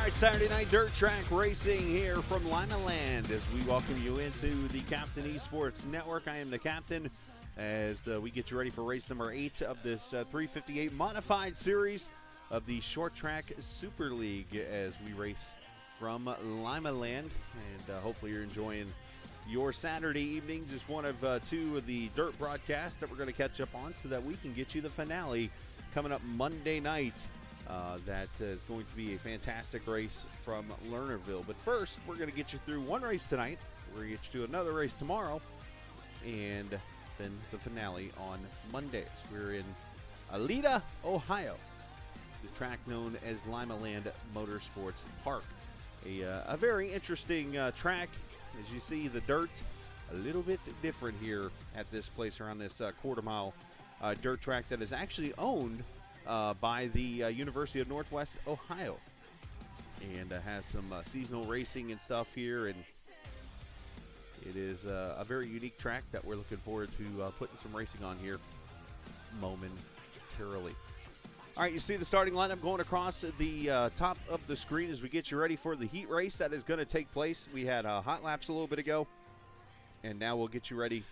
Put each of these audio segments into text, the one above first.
right, Saturday night dirt track racing here from Limaland as we welcome you into the Captain Esports Network. I am the captain as we get you ready for race number 8 of this 358 modified series of the Short Track Super League as we race from Limaland. And hopefully you're enjoying your Saturday evenings. It's one of two of the dirt broadcasts that we're going to catch up on so that we can get you the finale coming up Monday night. That is going to be a fantastic race from Lernerville. But first, we're going to get you through one race tonight. We're going to get you to another race tomorrow. And then the finale on Mondays. We're in Alida, Ohio. The track known as Limaland Motorsports Park. A very interesting track. As you see, the dirt a little bit different here at this place around this quarter-mile dirt track that is actually owned by the University of Northwest Ohio, and has some seasonal racing and stuff here, and it is a very unique track that we're looking forward to putting some racing on here momentarily. All right, you see the starting lineup going across the top of the screen as we get you ready for the heat race that is going to take place. We had hot laps a little bit ago, and now we'll get you ready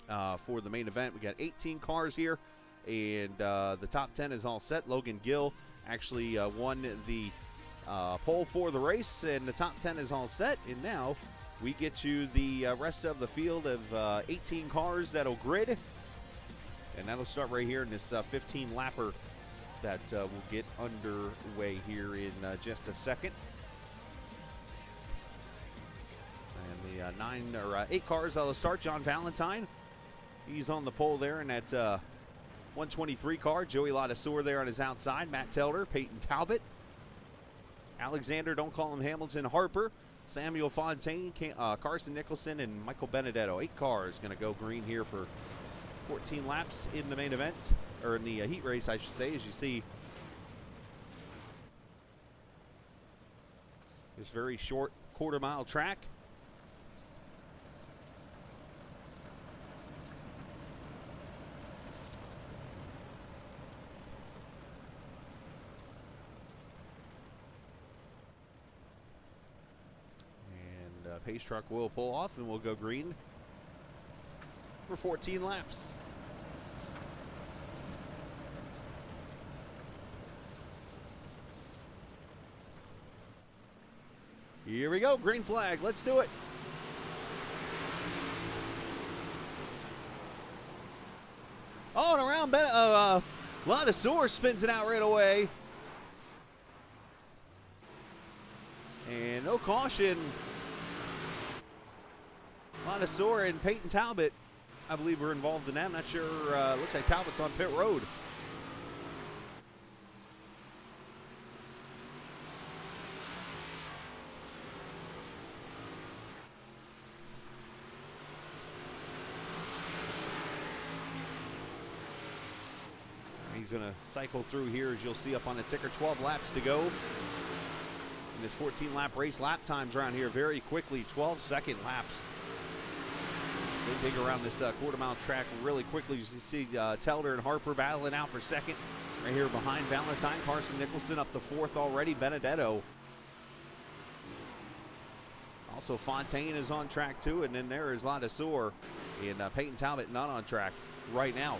for the main event. We got 18 cars here. And the top 10 is all set. Logan Gill actually won the pole for the race, and the top 10 is all set. And now we get you the rest of the field of 18 cars that'll grid. And that'll start right here in this 15-lapper that will get underway here in just a second. And the 8 cars that'll start. John Valentine, he's on the pole there in that 123 car. Joey Ladassour there on his outside. Matt Telder, Peyton Talbot, Alexander, don't call him Hamilton, Harper, Samuel Fontaine, Carson Nicholson, and Michael Benedetto. 8 cars going to go green here for 14 laps in the main event, or in the heat race, I should say, as you see this very short quarter-mile track. Pace truck will pull off and we'll go green for 14 laps. Here we go, green flag, let's do it. Oh, and around Ladassour spins it out right away. And no caution. Ladassour and Peyton Talbot, I believe, were involved in that. I'm not sure. Looks like Talbot's on pit road. He's going to cycle through here, as you'll see up on the ticker. 12 laps to go in this 14-lap race. Lap times around here very quickly, 12-second laps. They dig around this quarter-mile track really quickly. You see Telder and Harper battling out for second. Right here behind Valentine. Carson Nicholson up to 4th already. Benedetto. Also Fontaine is on track too. And then there is Ladassour. And Peyton Talbot not on track right now.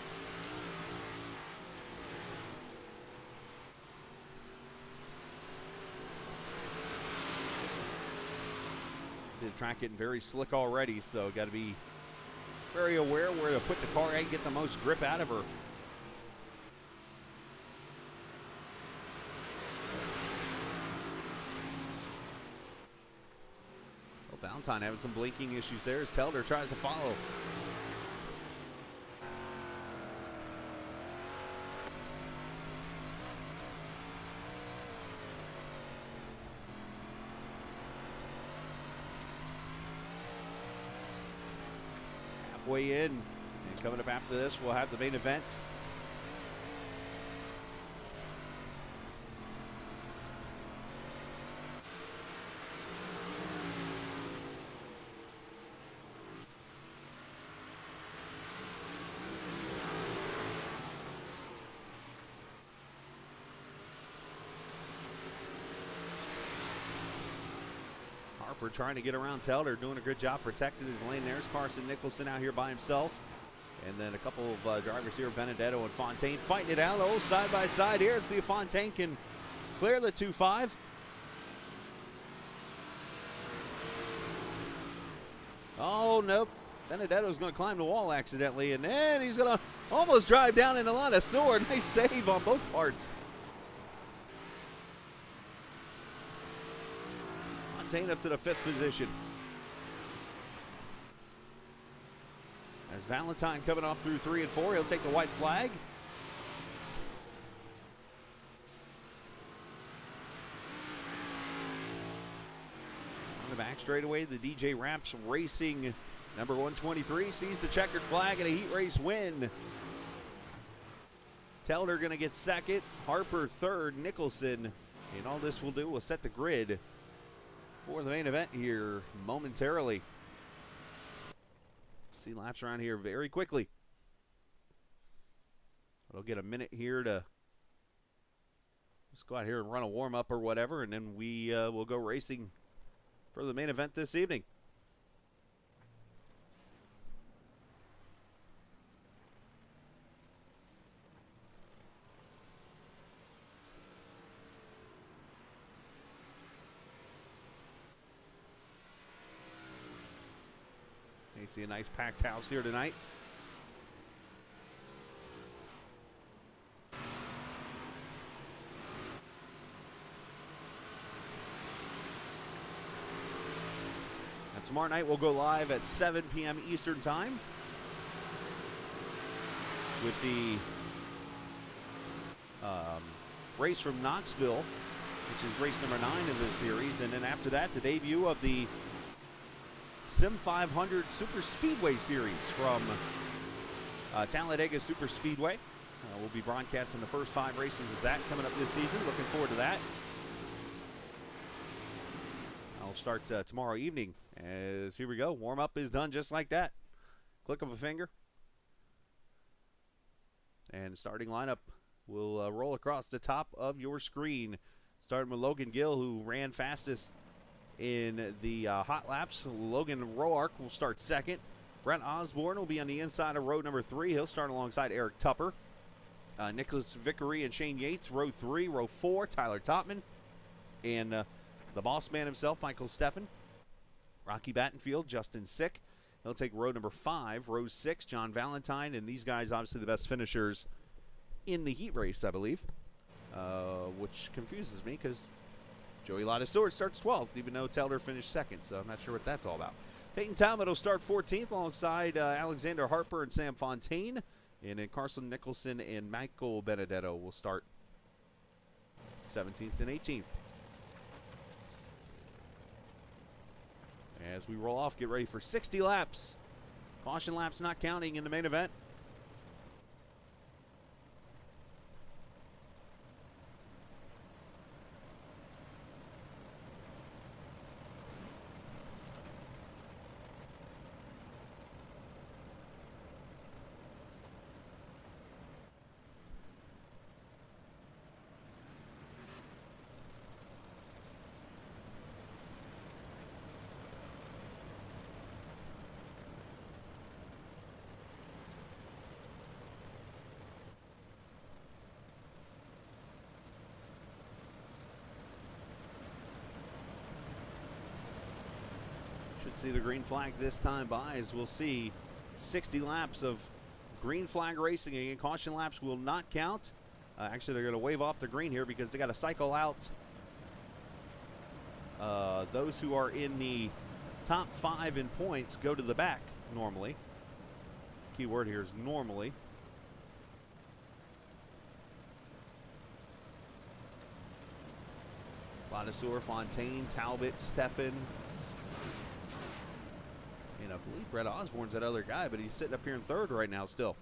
See the track getting very slick already, so got to be very aware where to put the car and get the most grip out of her. Well, Valentine having some blinking issues there as Telder tries to follow. Halfway in, and coming up after this, we'll have the main event. Harper trying to get around Taylor, doing a good job protecting his lane. There's Carson Nicholson out here by himself. And then a couple of drivers here, Benedetto and Fontaine, fighting it out. Oh, side by side here. Let's see if Fontaine can clear the 2-5. Oh, nope. Benedetto's going to climb the wall accidentally, and then he's going to almost drive down in the line of sword. Nice save on both parts. Fontaine up to the 5th position. As Valentine coming off through 3 and 4, he'll take the white flag. On the back straightaway, the DJ Raps Racing number 123 sees the checkered flag and a heat race win. Telder going to get 2nd, Harper 3rd, Nicholson. And all this will do will set the grid for the main event here momentarily. See laps around here very quickly. It'll get a minute here to just go out here and run a warm-up or whatever, and then we will go racing for the main event this evening. You see a nice packed house here tonight. And tomorrow night we'll go live at 7 p.m. Eastern Time with the race from Knoxville, which is race number 9 in this series. And then after that, the debut of the Sim 500 Super Speedway Series from Talladega Super Speedway. We'll be broadcasting the first 5 races of that coming up this season. Looking forward to that. I'll start tomorrow evening. As here we go. Warm-up is done just like that. Click of a finger. And starting lineup will roll across the top of your screen. Starting with Logan Gill, who ran fastest in the hot laps. Logan Roark will start 2nd. Brett Osborne will be on the inside of row number 3. He'll start alongside Eric Tupper. Nicholas Vickery and Shane Yates, row 3. Row 4, Tyler Topman. And the boss man himself, Michael Steffen. Rocky Battenfield, Justin Sick. He'll take row number 5. Row 6, John Valentine. And these guys, obviously the best finishers in the heat race, I believe. Which confuses me because Joey Lotta Stewart starts 12th, even though Taylor finished 2nd, so I'm not sure what that's all about. Peyton Talbot will start 14th alongside Alexander Harper and Sam Fontaine. And then Carson Nicholson and Michael Benedetto will start 17th and 18th. As we roll off, get ready for 60 laps. Caution laps not counting in the main event. See the green flag this time by, as we'll see 60 laps of green flag racing. Again, caution laps will not count. Actually, they're going to wave off the green here because they got to cycle out those who are in the top 5 in points go to the back normally. Key word here is normally. Ladiseur, Fontaine, Talbot, Steffen. And I believe Brett Osborne's that other guy, but he's sitting up here in 3rd right now still.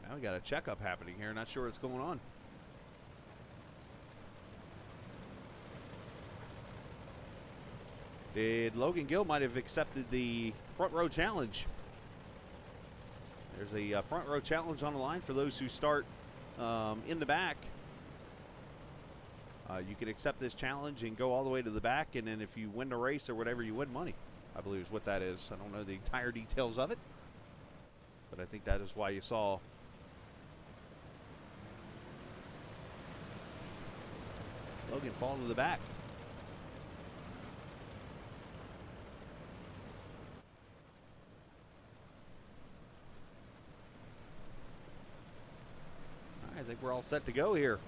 Now we got a checkup happening here. Not sure what's going on. Logan Gill might have accepted the front row challenge. There's a front row challenge on the line for those who start in the back. You can accept this challenge and go all the way to the back, and then if you win the race or whatever, you win money, I believe is what that is. I don't know the entire details of it, but I think that is why you saw Logan fall to the back. I think we're all set to go here.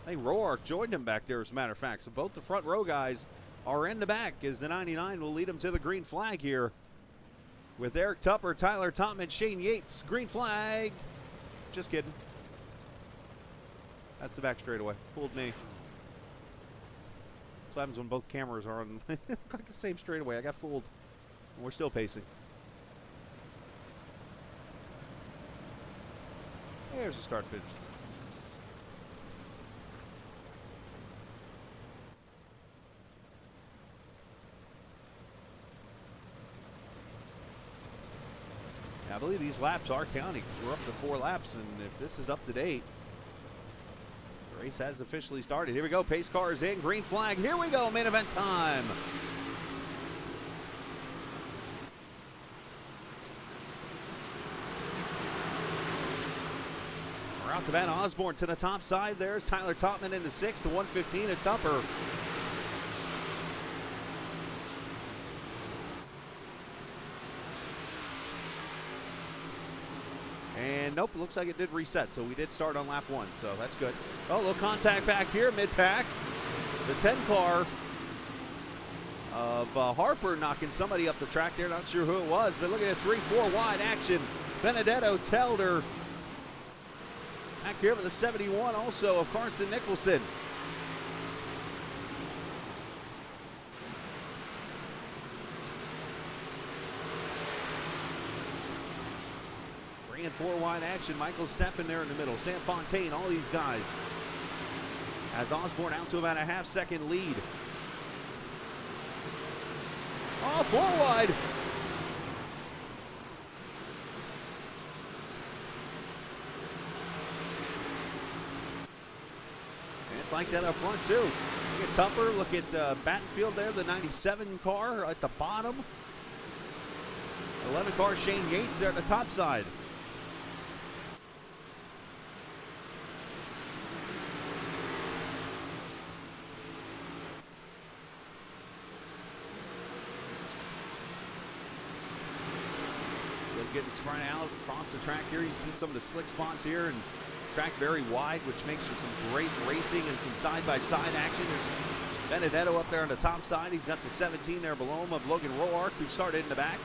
I think Roark joined him back there, as a matter of fact. So both the front row guys are in the back as the 99 will lead them to the green flag here. With Eric Tupper, Tyler Totman, Shane Yates. Green flag. Just kidding. That's the back straightaway. Fooled me. That's what happens when both cameras are on the same straightaway. I got fooled. And we're still pacing. There's the start finish. I believe these laps are counting. We're up to 4 laps, and if this is up to date, the race has officially started. Here we go. Pace car is in. Green flag. Here we go. Main event time. We're out to Van Osborne to the top side. There's Tyler Totman in the 6th, the 115 at Tupper. And nope, looks like it did reset, so we did start on lap 1, so that's good. Oh, a little contact back here, mid-pack. The 10 car of Harper knocking somebody up the track there, not sure who it was, but look at this 3-4 wide action. Benedetto Telder back here with the 71 also of Carson Nicholson. And 4 wide action. Michael Steffen there in the middle. Sam Fontaine, all these guys. As Osborne out to about a half-second lead. Oh, 4 wide. And it's like that up front, too. Look at Tupper. Look at Battenfield there, the 97 car at the bottom. 11 car Shane Yates there at the top side. Getting sprung out across the track here. You see some of the slick spots here, and track very wide, which makes for some great racing and some side-by-side action. There's Benedetto up there on the top side. He's got the 17 there below him of Logan Roark, who started in the back.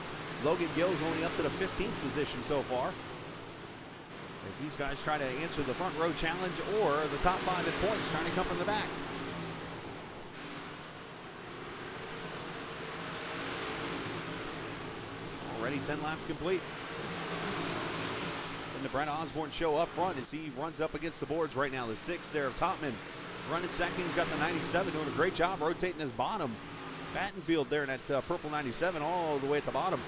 Logan Gill's only up to the 15th position so far, as these guys try to answer the front row challenge or the top 5 at points, trying to come from the back. Already 10 laps complete. And the Brent Osborne show up front as he runs up against the boards right now. The 6 there of Topman running second. He's got the 97 doing a great job rotating his bottom. Battenfield there in that purple 97 all the way at the bottom.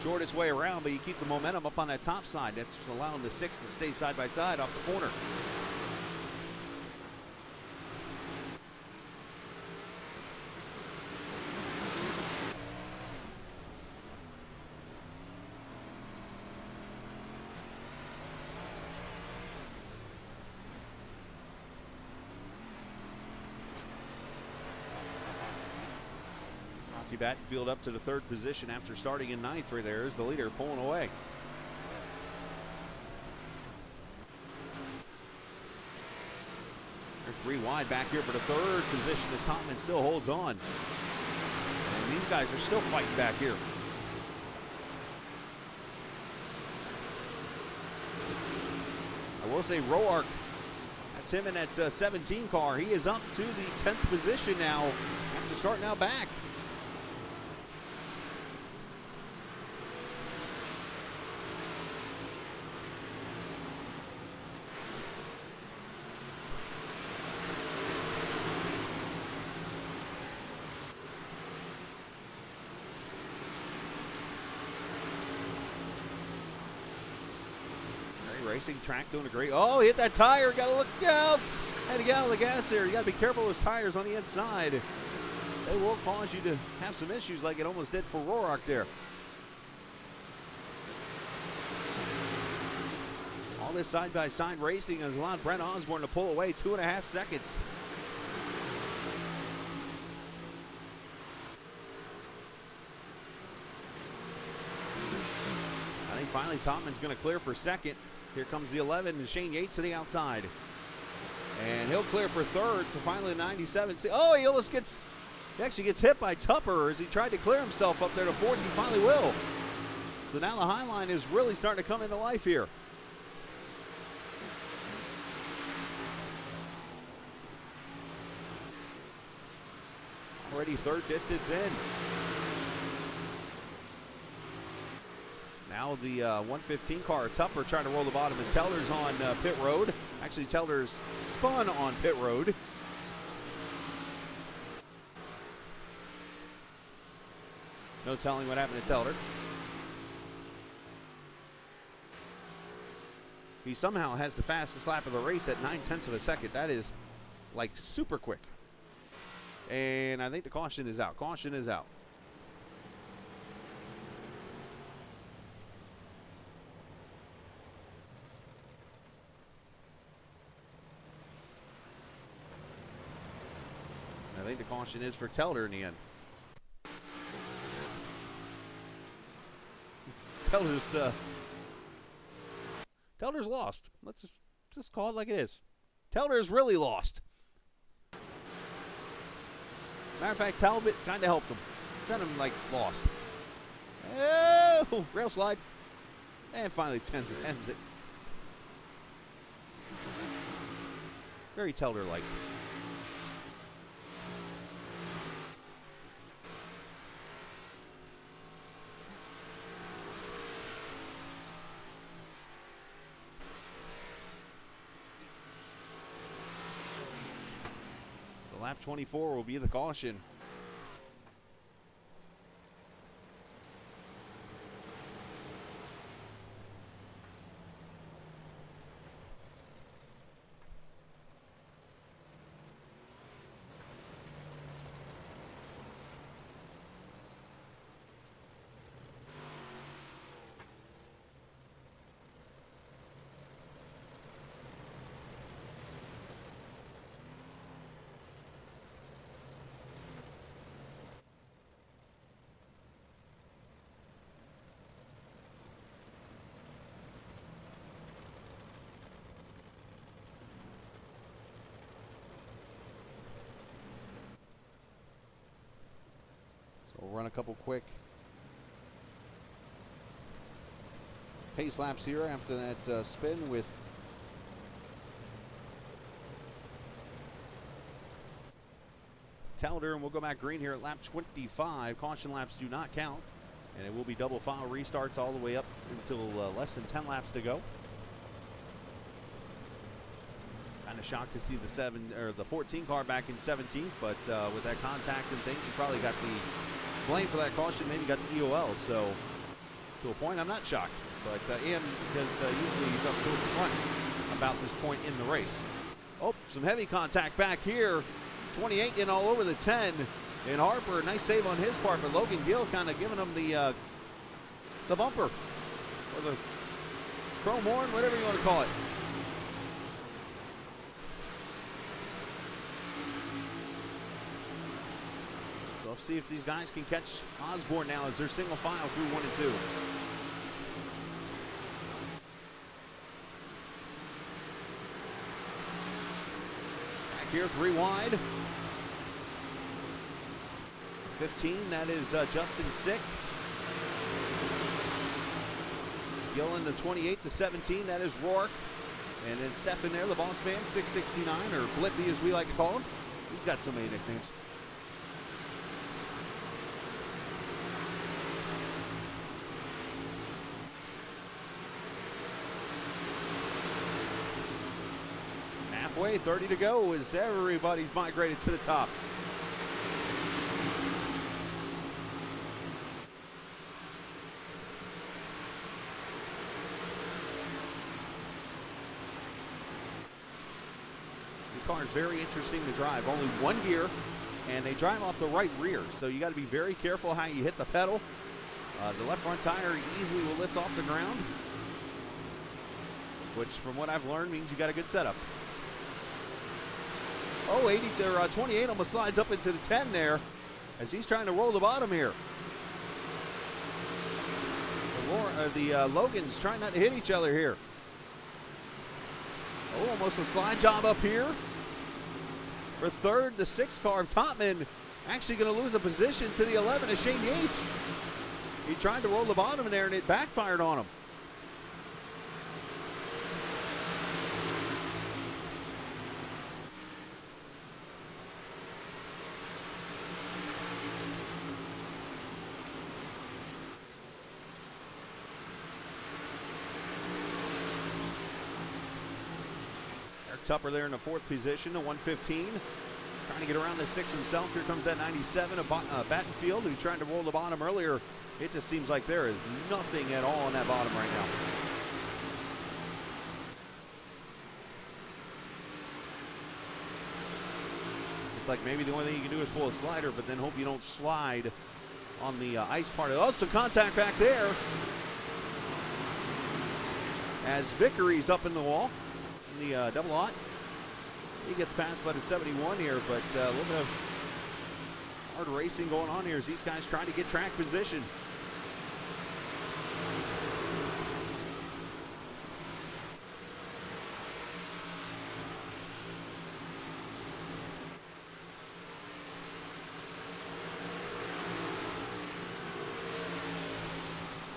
Shortest way around, but you keep the momentum up on that top side. That's allowing the 6 to stay side by side off the corner. Battenfield up to the 3rd position after starting in 9th. Right there is the leader pulling away. There's 3 wide back here for the 3rd position as Totman still holds on. And these guys are still fighting back here. I will say Roark, that's him in that 17 car. He is up to the 10th position now after starting out back. Racing track doing a great. Oh, hit that tire. Got to look out. Had to get out of the gas there. You got to be careful with those tires on the inside. They will cause you to have some issues like it almost did for Roark there. All this side-by-side racing has allowed Brent Osborne to pull away 2.5 seconds. I think finally Topman's going to clear for second. Here comes the 11, and Shane Yates to the outside. And he'll clear for third, so finally the 97. Oh, he almost gets, he actually gets hit by Tupper as he tried to clear himself up there to fourth. He finally will. So now the high line is really starting to come into life here. Already third distance in. Now the 115 car, Tupper trying to roll the bottom as Teller's on pit road. Actually, Teller's spun on pit road. No telling what happened to Teller. He somehow has the fastest lap of the race at 9/10 of a second. That is like super quick. And I think the caution is out. Caution is out. I think the caution is for Teller in the end. Teller's lost. Let's just call it like it is. Teller's really lost. Matter of fact, Talbot kind of helped him. Sent him like lost. Oh, rail slide. And finally ends it. Very Teller-like. Lap 24 will be the caution. We'll run a couple quick pace laps here after that spin with Teller, and we'll go back green here at lap 25. Caution laps do not count, and it will be double file restarts all the way up until less than 10 laps to go. Kind of shocked to see the 14 car back in 17th, but with that contact and things, he probably got the blame for that caution, maybe got the EOL. So to a point, I'm not shocked, but and because usually he's up to the front about this point in the race. Oh, some heavy contact back here. 28 in all over the 10. And Harper, nice save on his part, but Logan Gill kind of giving him the bumper or the chrome horn, whatever you want to call it. So let's see if these guys can catch Osborne now as they're single file through 1 and 2. Back here, 3 wide. 15, that is Justin Sick. Gill in the 28 to 17, that is Roark. And then Stefan there, the boss man, 669, or Blippy as we like to call him. He's got so many nicknames. Halfway, 30 to go as everybody's migrated to the top. car is very interesting to drive. Only one gear, and they drive off the right rear, so you got to be very careful how you hit the pedal. The left front tire easily will lift off the ground, which from what I've learned means you got a good setup. Oh, 28 almost slides up into the 10 there as he's trying to roll the bottom here. The Logans trying not to hit each other here. Oh, almost a slide job up here. For third, the 6 car of Topman actually going to lose a position to the 11 of Shane Yates. He tried to roll the bottom in there and it backfired on him. Tupper there in the 4th position, a 115. Trying to get around the 6 himself. Here comes that 97 of Battenfield, who tried to roll the bottom earlier. It just seems like there is nothing at all on that bottom right now. It's like maybe the only thing you can do is pull a slider, but then hope you don't slide on the ice part. Oh, some contact back there. As Vickery's up in the wall. The double aught. He gets passed by the 71 here, but a little bit of hard racing going on here as these guys try to get track position.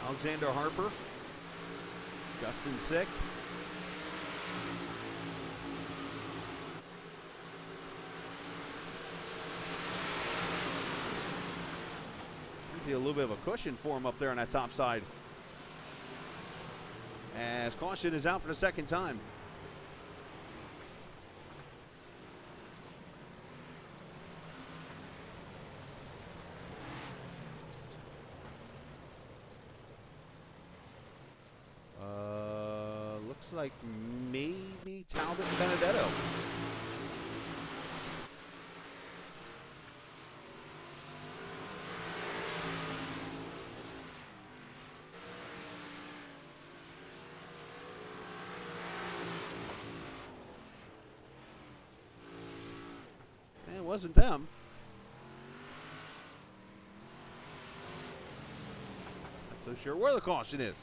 Alexander Harper, Justin Sick. A little bit of a cushion for him up there on that top side. As caution is out for the 2nd time. Looks like maybe Talbot and Benedetto. It wasn't them. Not so sure where the caution is.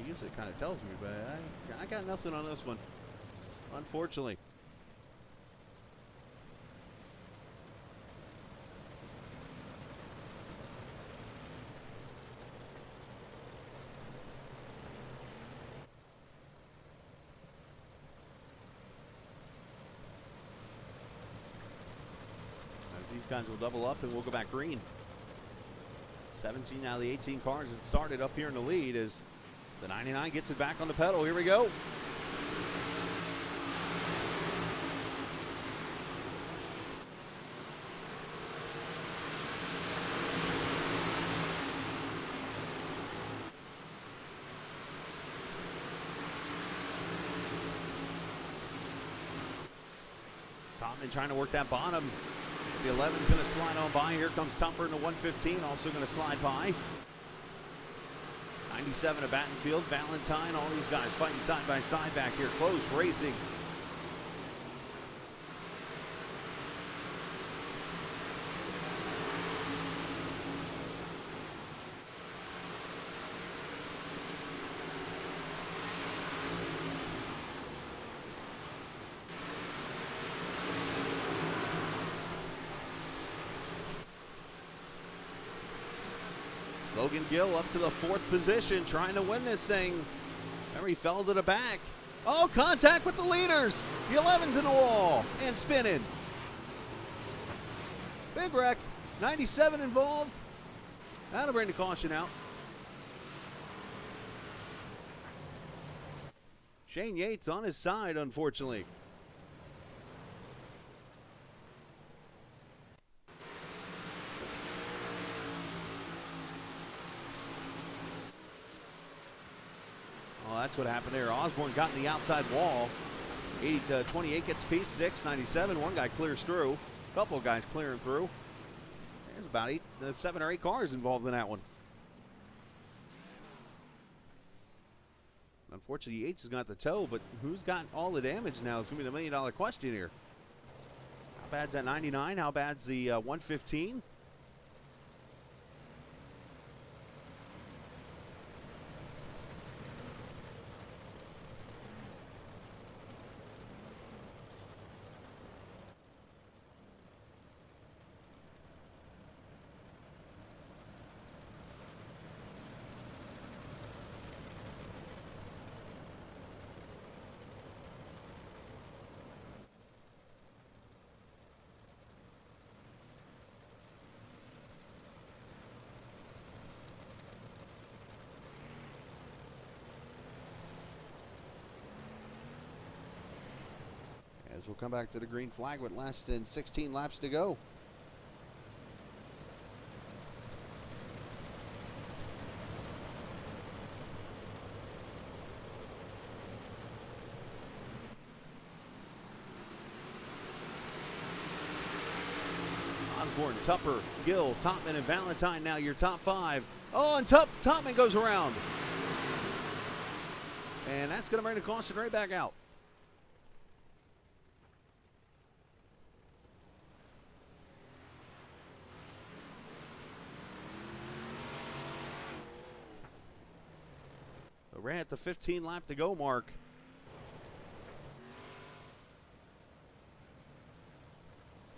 Usually kind of tells me, but I got nothing on this one, unfortunately. As these guys will double up and we'll go back green. 17 out of the 18 cars that started up here in the lead as the 99 gets it back on the pedal. Here we go. Topman trying to work that bottom. The 11's going to slide on by. Here comes Tumper in the 115, also going to slide by. 97 of Battenfield, Valentine, all these guys fighting side by side back here. Close racing. Logan Gill up to the 4th position, trying to win this thing. There he fell to the back. Oh, contact with the leaders. The 11's in the wall and spinning. Big wreck. 97 involved. That'll bring the caution out. Shane Yates on his side, unfortunately. Oh, that's what happened there. Osborne got in the outside wall. 80-28 gets a piece. 6-97. One guy clears through. A couple of guys clearing through. There's about 7 or 8 cars involved in that one. Unfortunately, Yates has got the tow, but who's got all the damage now is going to be the million-dollar question here. How bad's that 99? How bad's the 115? As we'll come back to the green flag with less than 16 laps to go. Osborne, Tupper, Gill, Topman, and Valentine now your top 5. Oh, and Topman goes around. And that's going to bring the caution right back out. We're at the 15 lap to go mark.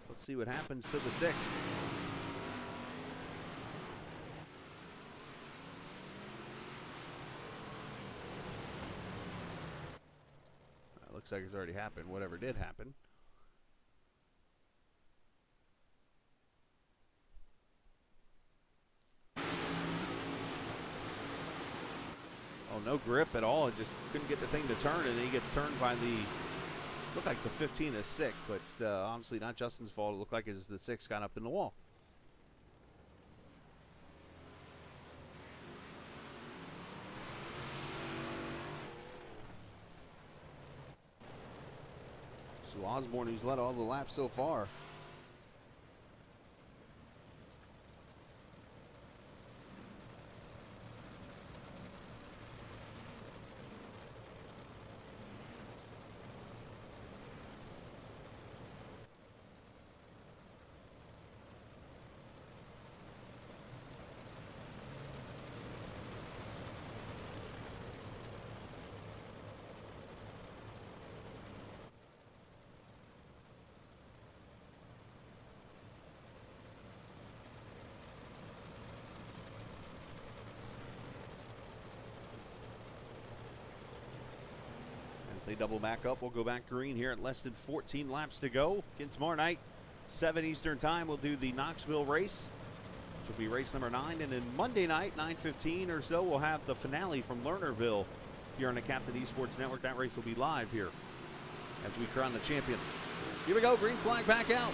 Let's see what happens to the 6. Looks like it's already happened, whatever did happen. Oh, no grip at all. It just couldn't get the thing to turn, and then he gets turned by the, looked like the 15 is 6, but obviously not Justin's fault. It looked like the 6 got up in the wall. So Osborne, who's led all the laps so far. They double back up. We'll go back green here at less than 14 laps to go. Again, tomorrow night, 7 Eastern time, we'll do the Knoxville race, which will be race number 9. And then Monday night, 9:15 or so, we'll have the finale from Lernerville here on the Captain Esports Network. That race will be live here as we crown the champion. Here we go. Green flag back out.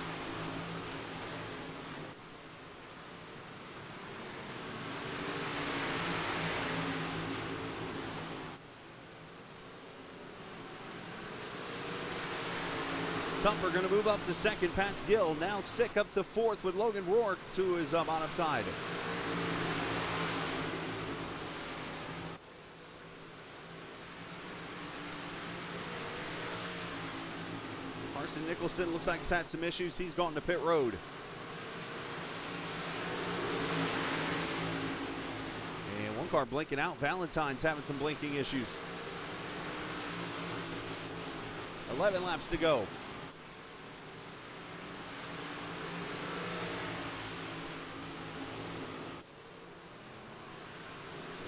Tupper going to move up to second past Gill. Now Sick up to 4th with Logan Rourke to his bottom side. Carson Nicholson looks like he's had some issues. He's gone to pit road. And one car blinking out. Valentine's having some blinking issues. 11 laps to go.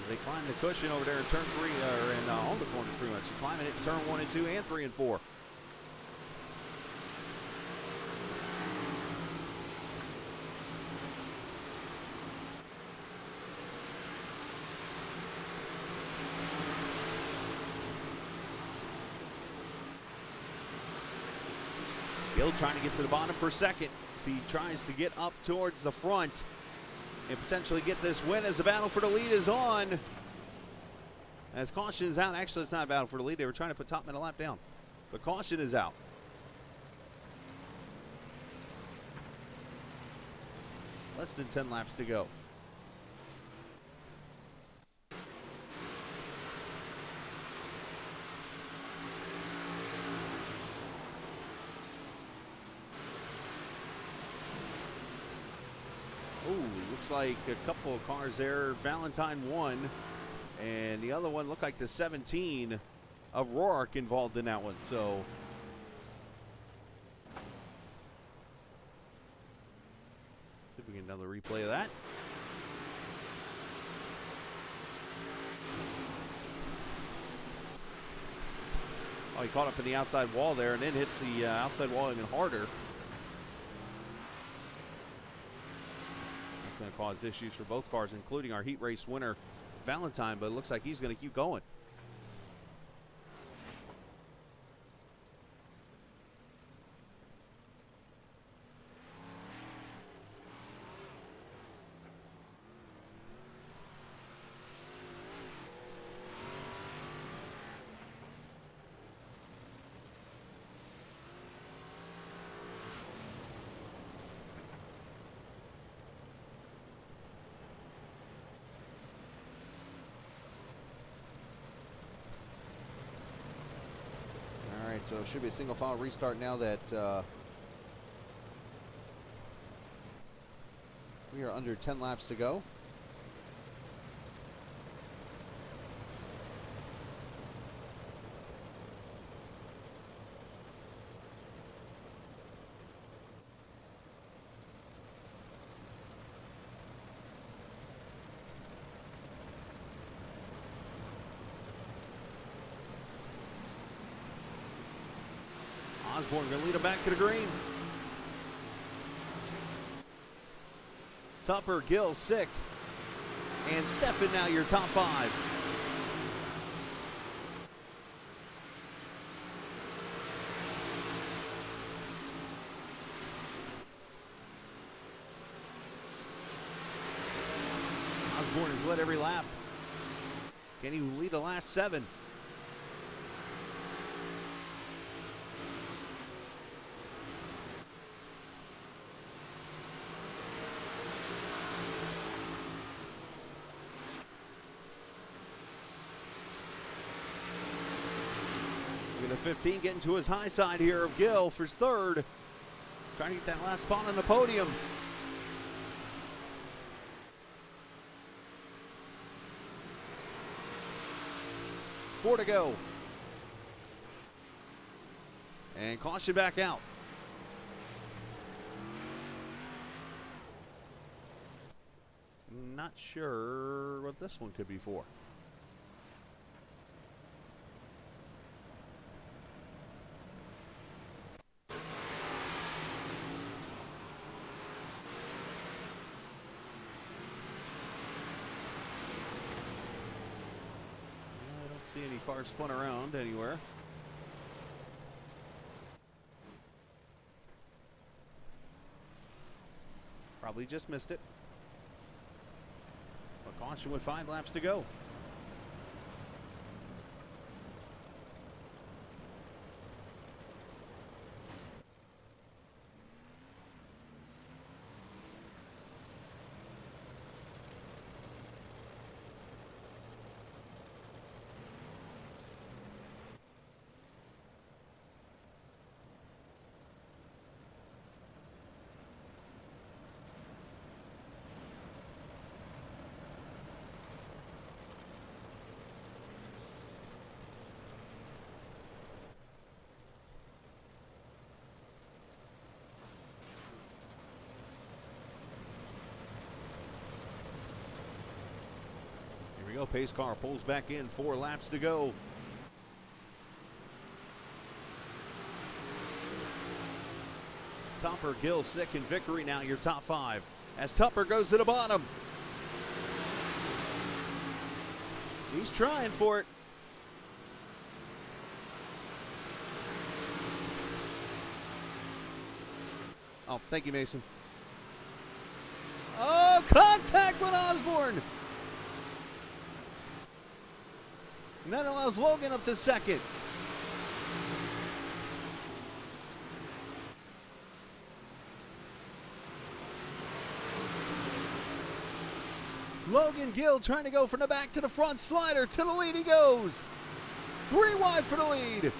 They climb the cushion over there in turn 3, and on the corners pretty much. They're climbing it in turn 1 and 2 and 3 and 4. Gill trying to get to the bottom for second. So he tries to get up towards the front and potentially get this win as the battle for the lead is on. As caution is out. Actually, it's not a battle for the lead. They were trying to put Topman a lap down. But caution is out. Less than 10 laps to go. Oh, looks like a couple of cars there. Valentine won, and the other one looked like the 17 of Roark involved in that one. So see if we can get another replay of that. Oh, he caught up in the outside wall there and then hits the outside wall even harder. That's going to cause issues for both cars, including our heat race winner, Valentine, but it looks like he's going to keep going. So it should be a single file restart now that we are under 10 laps to go. Osborne going to lead him back to the green. Tupper, Gill, Sick, and Steffen now your top five. Osborne has led every lap. Can he lead the last 7? The 15 getting to his high side here of Gill for third. Trying to get that last spot on the podium. Four to go. And caution back out. Not sure what this one could be for. See any cars spun around anywhere. Probably just missed it. But caution with 5 laps to go. Here we go. Pace car pulls back in. 4 laps to go. Topper, Gill, Sick, and Vickery now your top 5. As Tupper goes to the bottom. He's trying for it. Oh, thank you, Mason. Oh, contact with Osborne. And that allows Logan up to second. Logan Gill trying to go from the back to the front, slider to the lead he goes. 3 wide for the lead.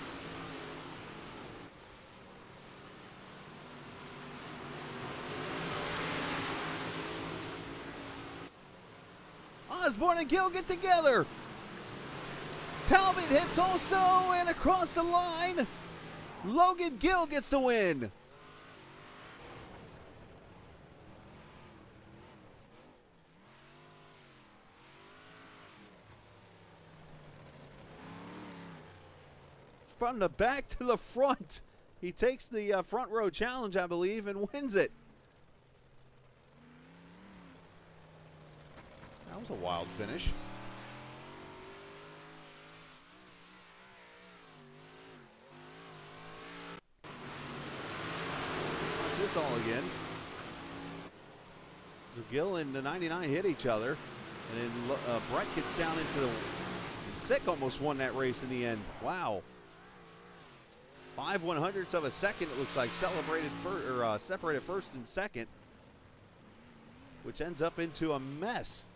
Osborne and Gill get together. Talbot hits also, and across the line, Logan Gill gets the win. From the back to the front, he takes the front row challenge, I believe, and wins it. That was a wild finish. Watch this all again. Gill and the 99 hit each other, and then Brett gets down into the... Sick almost won that race in the end. Wow. 5/100ths of a second, it looks like, separated first and second, which ends up into a mess.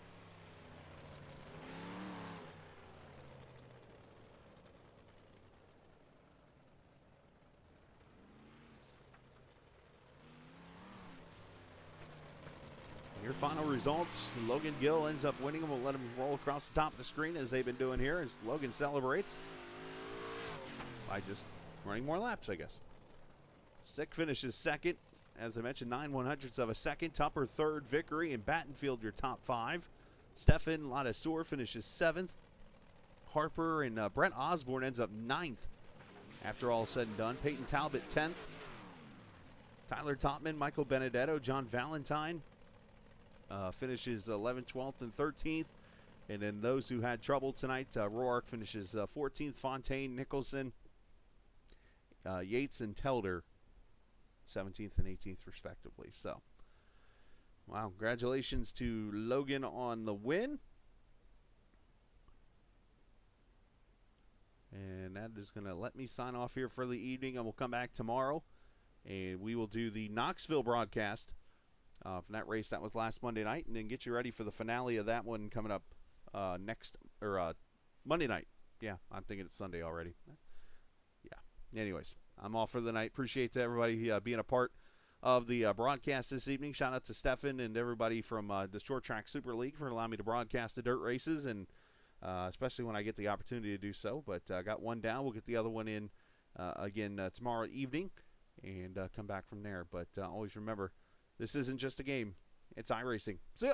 Your final results, Logan Gill ends up winning them. We'll let them roll across the top of the screen as they've been doing here as Logan celebrates by just running more laps, I guess. Sick finishes second. As I mentioned, 9/100ths of a second. Tupper third. Vickery and Battenfield your top 5. Stefan Ladassour finishes 7th. Harper and Brent Osborne ends up 9th after all said and done. Peyton Talbot 10th. Tyler Topman, Michael Benedetto, John Valentine finishes 11th, 12th, and 13th. And then those who had trouble tonight, Roark finishes 14th. Fontaine, Nicholson, Yates, and Telder 17th and 18th respectively. So, wow, congratulations to Logan on the win. And that is going to let me sign off here for the evening, and we'll come back tomorrow, and we will do the Knoxville broadcast from that race that was last Monday night, and then get you ready for the finale of that one coming up Monday night. Yeah, I'm thinking it's Sunday already. Yeah. Anyways, I'm off for the night. Appreciate to everybody being a part of the broadcast this evening. Shout out to Stefan and everybody from the Short Track Super League for allowing me to broadcast the dirt races, and especially when I get the opportunity to do so. But I got one down. We'll get the other one in again tomorrow evening and come back from there. But always remember, this isn't just a game. It's iRacing. See ya.